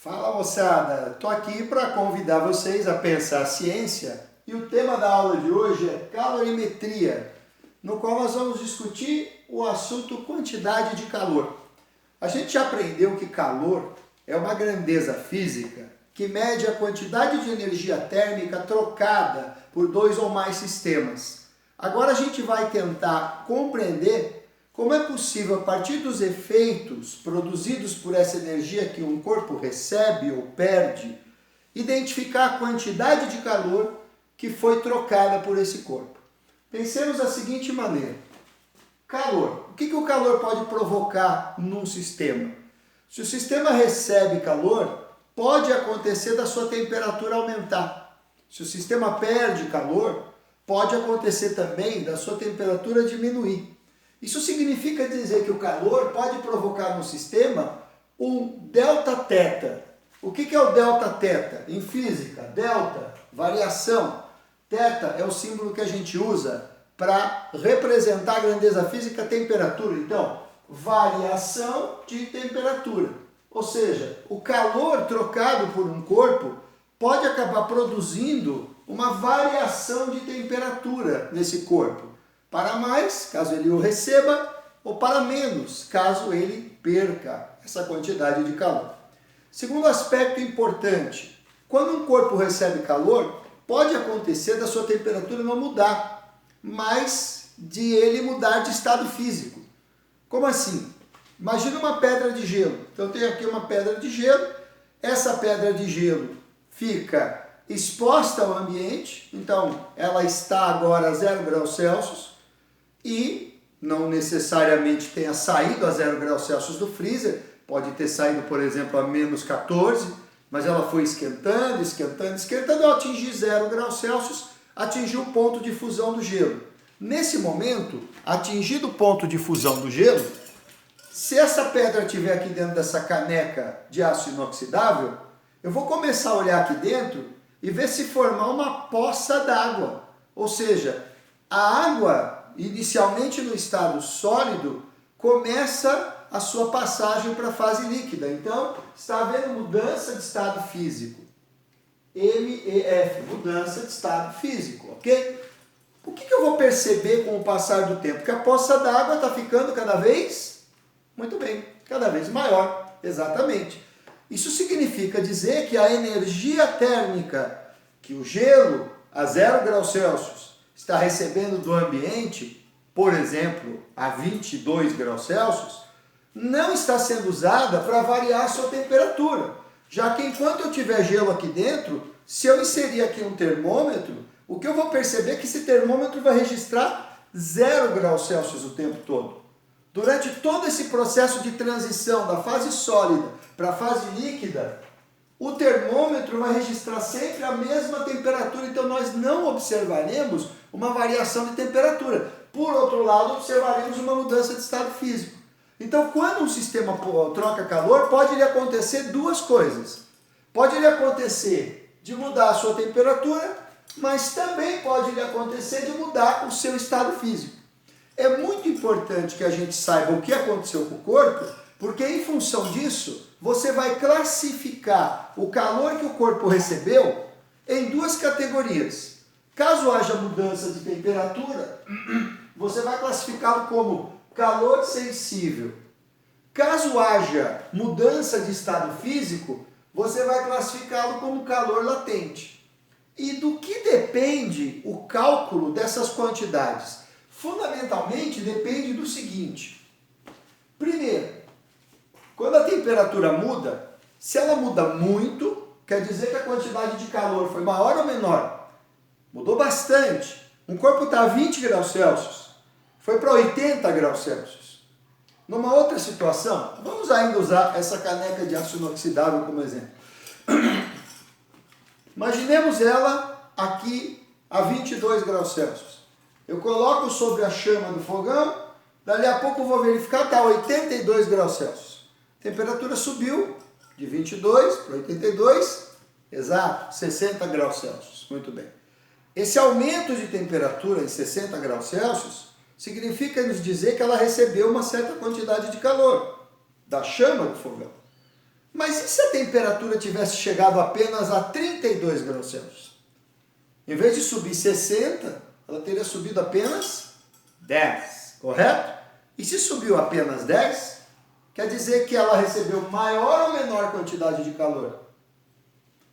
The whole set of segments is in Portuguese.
Fala moçada, estou aqui para convidar vocês a pensar a ciência e o tema da aula de hoje é calorimetria, no qual nós vamos discutir o assunto quantidade de calor. A gente já aprendeu que calor é uma grandeza física que mede a quantidade de energia térmica trocada por dois ou mais sistemas. Agora a gente vai tentar compreender como é possível, a partir dos efeitos produzidos por essa energia que um corpo recebe ou perde, identificar a quantidade de calor que foi trocada por esse corpo. Pensemos da seguinte maneira: calor. O que o calor pode provocar num sistema? Se o sistema recebe calor, pode acontecer da sua temperatura aumentar. Se o sistema perde calor, pode acontecer também da sua temperatura diminuir. Isso significa dizer que o calor pode provocar no sistema um delta-teta. O que é o delta-teta? Em física, delta, variação. Teta é o símbolo que a gente usa para representar a grandeza física, a temperatura. Então, variação de temperatura. Ou seja, o calor trocado por um corpo pode acabar produzindo uma variação de temperatura nesse corpo. Para mais, caso ele o receba, ou para menos, caso ele perca essa quantidade de calor. Segundo aspecto importante, quando um corpo recebe calor, pode acontecer da sua temperatura não mudar, mas de ele mudar de estado físico. Como assim? Imagina uma pedra de gelo. Então eu tenho aqui uma pedra de gelo, essa pedra de gelo fica exposta ao ambiente, então ela está agora a 0 graus Celsius, e não necessariamente tenha saído a 0 graus Celsius do freezer, pode ter saído, por exemplo, a menos 14, mas ela foi esquentando, ao atingir 0 graus Celsius, atingiu o ponto de fusão do gelo. Nesse momento, atingido o ponto de fusão do gelo, se essa pedra estiver aqui dentro dessa caneca de aço inoxidável, eu vou começar a olhar aqui dentro e ver se formar uma poça d'água. Ou seja, a água, inicialmente no estado sólido, começa a sua passagem para a fase líquida. Então, está havendo mudança de estado físico. MEF, mudança de estado físico, ok? O que eu vou perceber com o passar do tempo? Que a poça d'água está ficando cada vez, muito bem, cada vez maior, exatamente. Isso significa dizer que a energia térmica que o gelo a 0 graus Celsius está recebendo do ambiente, por exemplo, a 22 graus Celsius, não está sendo usada para variar a sua temperatura. Já que enquanto eu tiver gelo aqui dentro, se eu inserir aqui um termômetro, o que eu vou perceber é que esse termômetro vai registrar 0 graus Celsius o tempo todo. Durante todo esse processo de transição da fase sólida para a fase líquida, o termômetro vai registrar sempre a mesma temperatura, então nós não observaremos uma variação de temperatura. Por outro lado, observaremos uma mudança de estado físico. Então, quando um sistema troca calor, pode lhe acontecer duas coisas. Pode lhe acontecer de mudar a sua temperatura, mas também pode lhe acontecer de mudar o seu estado físico. É muito importante que a gente saiba o que aconteceu com o corpo, porque em função disso, você vai classificar o calor que o corpo recebeu em duas categorias. Caso haja mudança de temperatura, você vai classificá-lo como calor sensível. Caso haja mudança de estado físico, você vai classificá-lo como calor latente. E do que depende o cálculo dessas quantidades? Fundamentalmente depende do seguinte. Primeiro, quando a temperatura muda, se ela muda muito, quer dizer que a quantidade de calor foi maior ou menor? Mudou bastante. Um corpo está a 20 graus Celsius, foi para 80 graus Celsius. Numa outra situação, vamos ainda usar essa caneca de aço inoxidável como exemplo. Imaginemos ela aqui a 22 graus Celsius. Eu coloco sobre a chama do fogão, dali a pouco eu vou verificar, está a 82 graus Celsius. A temperatura subiu de 22 para 82, exato, 60 graus Celsius. Muito bem. Esse aumento de temperatura em 60 graus Celsius significa nos dizer que ela recebeu uma certa quantidade de calor da chama do fogão. Mas e se a temperatura tivesse chegado apenas a 32 graus Celsius? Em vez de subir 60, ela teria subido apenas 10, correto? E se subiu apenas 10, quer dizer que ela recebeu maior ou menor quantidade de calor?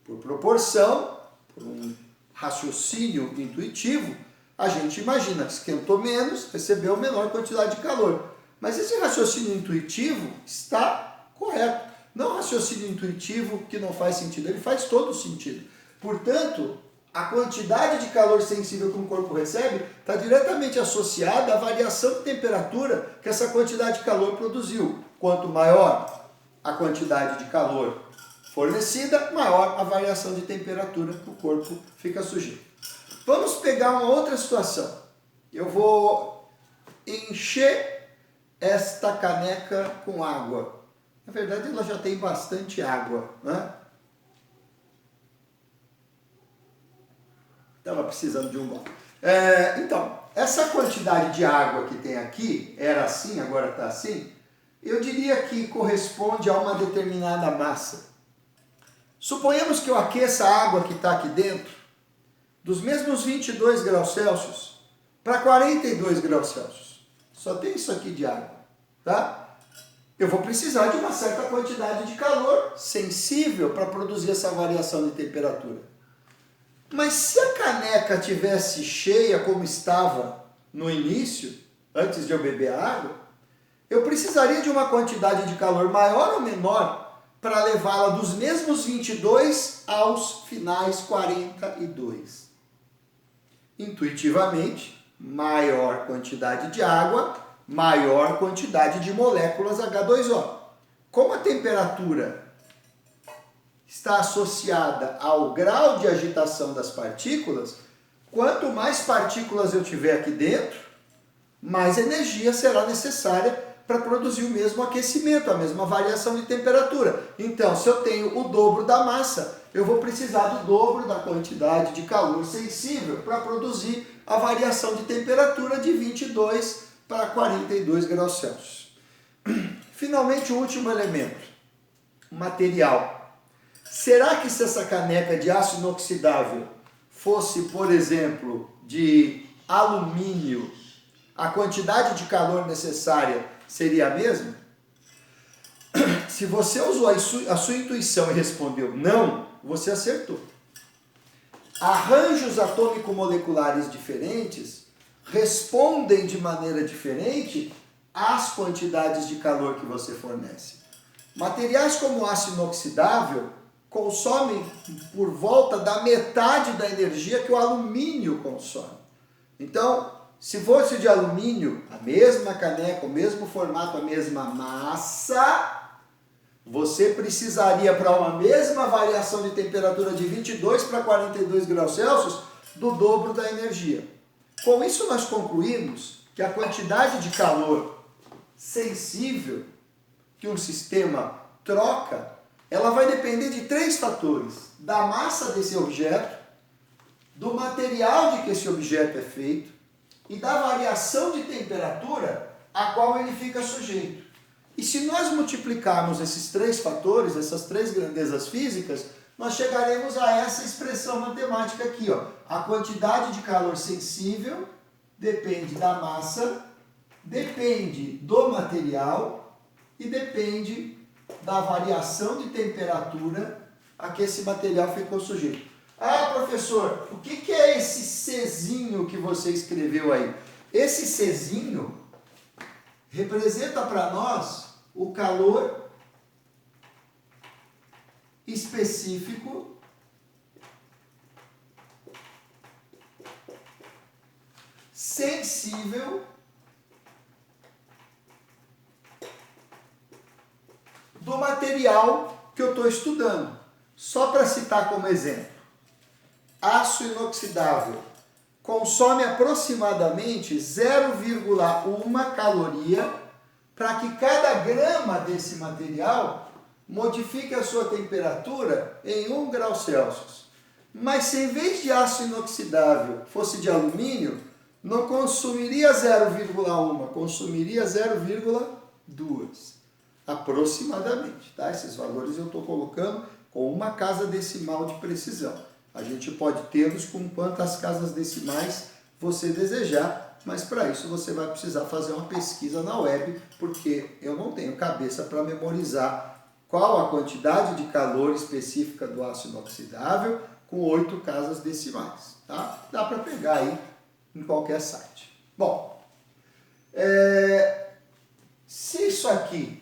Por proporção, por um raciocínio intuitivo, a gente imagina, esquentou menos, recebeu menor quantidade de calor. Mas esse raciocínio intuitivo está correto. Não raciocínio intuitivo que não faz sentido, ele faz todo sentido. Portanto, a quantidade de calor sensível que um corpo recebe está diretamente associada à variação de temperatura que essa quantidade de calor produziu. Quanto maior a quantidade de calor fornecida, maior a variação de temperatura que o corpo fica sujeito. Vamos pegar uma outra situação. Eu vou encher esta caneca com água. Na verdade, ela já tem bastante água, né? Estava precisando de um gole. Então, essa quantidade de água que tem aqui, era assim, agora está assim, eu diria que corresponde a uma determinada massa. Suponhamos que eu aqueça a água que está aqui dentro dos mesmos 22 graus Celsius para 42 graus Celsius. Só tem isso aqui de água, tá? Eu vou precisar de uma certa quantidade de calor sensível para produzir essa variação de temperatura. Mas se a caneca tivesse cheia como estava no início, antes de eu beber a água, eu precisaria de uma quantidade de calor maior ou menor para levá-la dos mesmos 22 aos finais 42. Intuitivamente, maior quantidade de água, maior quantidade de moléculas H2O. Como a temperatura está associada ao grau de agitação das partículas, quanto mais partículas eu tiver aqui dentro, mais energia será necessária para produzir o mesmo aquecimento, a mesma variação de temperatura. Então, se eu tenho o dobro da massa, eu vou precisar do dobro da quantidade de calor sensível para produzir a variação de temperatura de 22 para 42 graus Celsius. Finalmente, o último elemento, material. Será que se essa caneca de aço inoxidável fosse, por exemplo, de alumínio, a quantidade de calor necessária seria a mesma? Se você usou a sua intuição e respondeu não, você acertou. Arranjos atômico-moleculares diferentes respondem de maneira diferente às quantidades de calor que você fornece. Materiais como o aço inoxidável consomem por volta da metade da energia que o alumínio consome. Então, se fosse de alumínio, a mesma caneca, o mesmo formato, a mesma massa, você precisaria, para uma mesma variação de temperatura de 22 para 42 graus Celsius, do dobro da energia. Com isso, nós concluímos que a quantidade de calor sensível que um sistema troca, ela vai depender de 3 fatores: da massa desse objeto, do material de que esse objeto é feito e da variação de temperatura a qual ele fica sujeito. E se nós multiplicarmos esses 3 fatores, essas 3 grandezas físicas, nós chegaremos a essa expressão matemática aqui, ó. A quantidade de calor sensível depende da massa, depende do material e depende da variação de temperatura a que esse material ficou sujeito. Ah, professor, o que é esse Czinho que você escreveu aí? Esse Czinho representa para nós o calor específico sensível do material que eu estou estudando. Só para citar como exemplo, aço inoxidável consome aproximadamente 0,1 caloria para que cada grama desse material modifique a sua temperatura em 1 grau Celsius. Mas se em vez de aço inoxidável fosse de alumínio, não consumiria 0,1, consumiria 0,2. aproximadamente, tá? Esses valores eu estou colocando com uma casa decimal de precisão. A gente pode tê-los com quantas casas decimais você desejar, mas para isso você vai precisar fazer uma pesquisa na web, porque eu não tenho cabeça para memorizar qual a quantidade de calor específica do aço inoxidável com 8 casas decimais, tá? Dá para pegar aí em qualquer site. Bom, se isso aqui,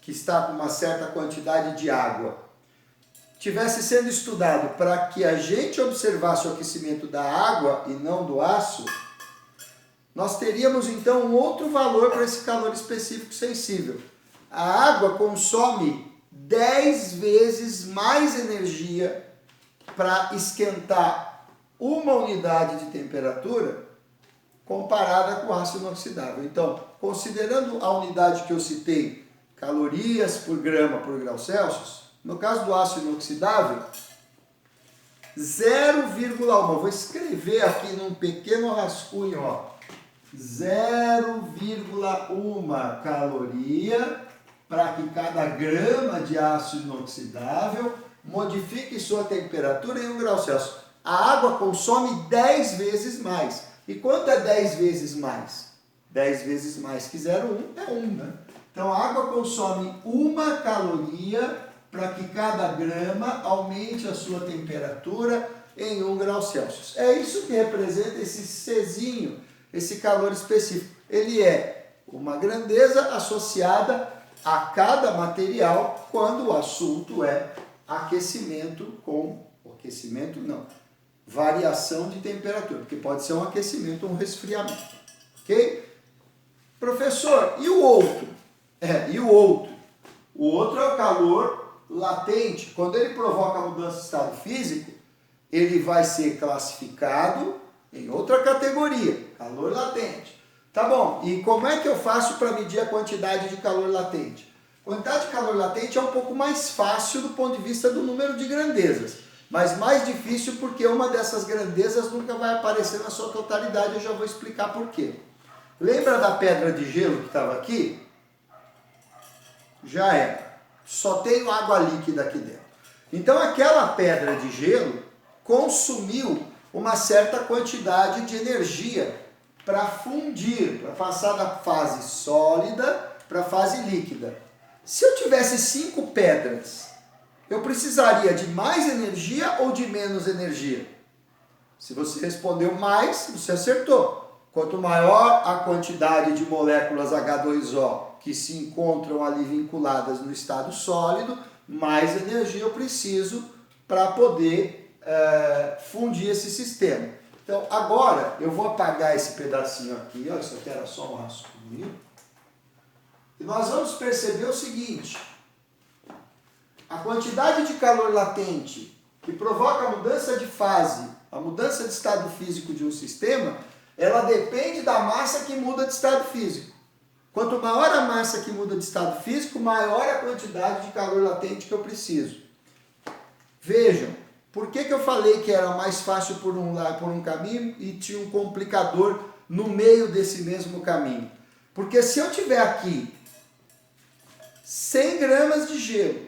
que está com uma certa quantidade de água, tivesse sendo estudado para que a gente observasse o aquecimento da água e não do aço, nós teríamos então um outro valor para esse calor específico sensível. A água consome 10 vezes mais energia para esquentar uma unidade de temperatura comparada com o aço inoxidável. Então, considerando a unidade que eu citei, calorias por grama por grau Celsius, no caso do aço inoxidável, 0,1, vou escrever aqui num pequeno rascunho, ó, 0,1 caloria para que cada grama de aço inoxidável modifique sua temperatura em 1 grau Celsius. A água consome 10 vezes mais. E quanto é 10 vezes mais? 10 vezes mais que 0,1 é 1, né? Então a água consome 1 caloria para que cada grama aumente a sua temperatura em 1 grau Celsius. É isso que representa esse Czinho, esse calor específico. Ele é uma grandeza associada a cada material quando o assunto é variação de temperatura, porque pode ser um aquecimento ou um resfriamento, ok? Professor, e o outro? O outro é o calor latente. Quando ele provoca a mudança de estado físico, ele vai ser classificado em outra categoria, calor latente. Tá bom, e como é que eu faço para medir a quantidade de calor latente? A quantidade de calor latente é um pouco mais fácil do ponto de vista do número de grandezas, mas mais difícil porque uma dessas grandezas nunca vai aparecer na sua totalidade, eu já vou explicar por quê. Lembra da pedra de gelo que estava aqui? Já era. Só tenho água líquida aqui dentro. Então aquela pedra de gelo consumiu uma certa quantidade de energia para fundir, para passar da fase sólida para a fase líquida. Se eu tivesse 5 pedras, eu precisaria de mais energia ou de menos energia? Se você respondeu mais, você acertou. Quanto maior a quantidade de moléculas H2O que se encontram ali vinculadas no estado sólido, mais energia eu preciso para poder fundir esse sistema. Então, agora eu vou apagar esse pedacinho aqui, ó, isso aqui era só um rascunho. E nós vamos perceber o seguinte: a quantidade de calor latente que provoca a mudança de fase, a mudança de estado físico de um sistema, ela depende da massa que muda de estado físico. Quanto maior a massa que muda de estado físico, maior a quantidade de calor latente que eu preciso. Vejam, por que eu falei que era mais fácil por um caminho e tinha um complicador no meio desse mesmo caminho? Porque se eu tiver aqui 100 gramas de gelo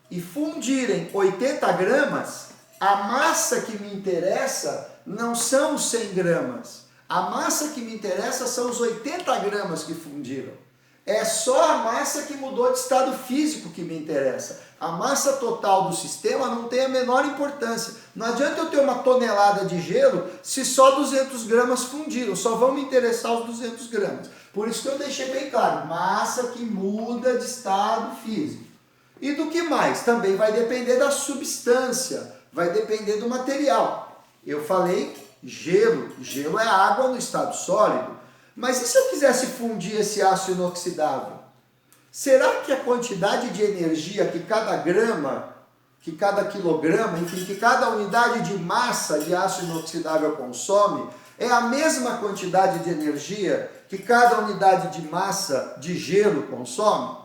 e fundirem 80 gramas, a massa que me interessa não são os 100 gramas. A massa que me interessa são os 80 gramas que fundiram. É só a massa que mudou de estado físico que me interessa. A massa total do sistema não tem a menor importância. Não adianta eu ter uma tonelada de gelo se só 200 gramas fundiram. Só vão me interessar os 200 gramas. Por isso que eu deixei bem claro. Massa que muda de estado físico. E do que mais? Também vai depender da substância. Vai depender do material. Eu falei gelo. Gelo é água no estado sólido. Mas e se eu quisesse fundir esse aço inoxidável? Será que a quantidade de energia que cada grama, que cada quilograma, enfim, que cada unidade de massa de aço inoxidável consome é a mesma quantidade de energia que cada unidade de massa de gelo consome?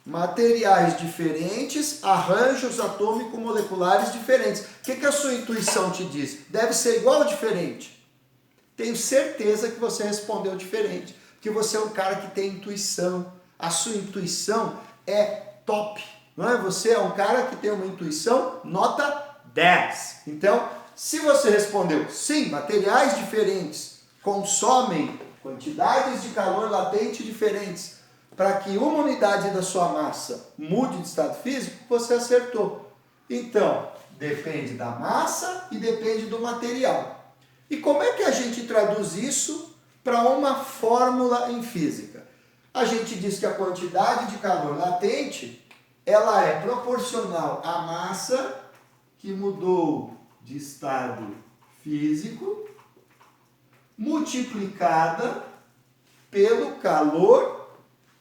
Materiais diferentes, arranjos atômico-moleculares diferentes. O que a sua intuição te diz? Deve ser igual ou diferente? Tenho certeza que você respondeu diferente, porque você é um cara que tem intuição. a sua intuição é top, não é? Você é um cara que tem uma intuição nota 10. Então, se você respondeu sim, materiais diferentes consomem quantidades de calor latente diferentes para que uma unidade da sua massa mude de estado físico, você acertou. Então, depende da massa e depende do material. E como é que a gente traduz isso para uma fórmula em física? A gente diz que a quantidade de calor latente, ela é proporcional à massa que mudou de estado físico, multiplicada pelo calor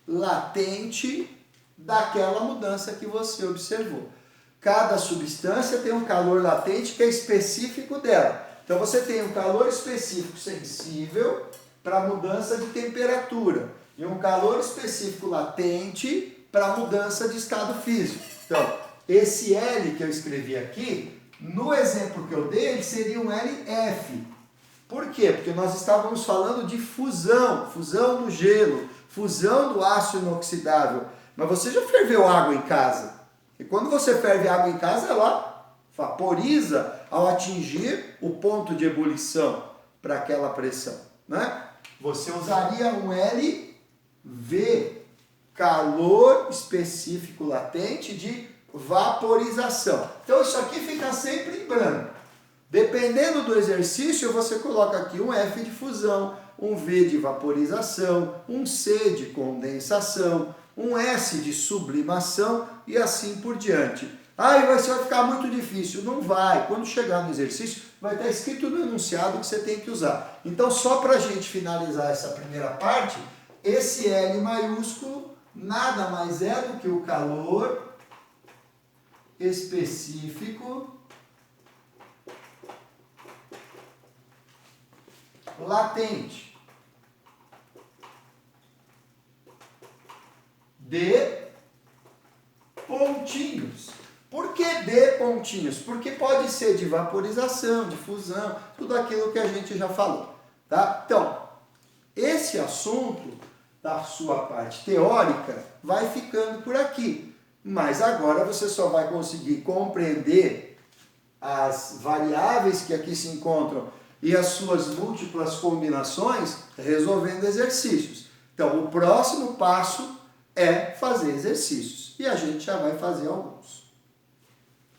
latente daquela mudança que você observou. Cada substância tem um calor latente que é específico dela. Então você tem um calor específico sensível para mudança de temperatura e um calor específico latente para mudança de estado físico. Então, esse L que eu escrevi aqui, no exemplo que eu dei, ele seria um LF. Por quê? Porque nós estávamos falando de fusão, fusão do gelo, fusão do aço inoxidável. Mas você já ferveu água em casa? E quando você ferve água em casa, ela vaporiza ao atingir o ponto de ebulição para aquela pressão, né? Você usaria um LV, calor específico latente de vaporização. Então isso aqui fica sempre em branco. Dependendo do exercício, você coloca aqui um F de fusão, um V de vaporização, um C de condensação, um S de sublimação e assim por diante. Aí vai ficar muito difícil. Não vai. Quando chegar no exercício, vai estar escrito no enunciado que você tem que usar. Então, só para a gente finalizar essa primeira parte, esse L maiúsculo nada mais é do que o calor específico latente de pontinhos. Por que de pontinhos? Porque pode ser de vaporização, de fusão, tudo aquilo que a gente já falou, tá? Então, esse assunto da sua parte teórica vai ficando por aqui, mas agora você só vai conseguir compreender as variáveis que aqui se encontram e as suas múltiplas combinações resolvendo exercícios. Então, o próximo passo é fazer exercícios e a gente já vai fazer alguns.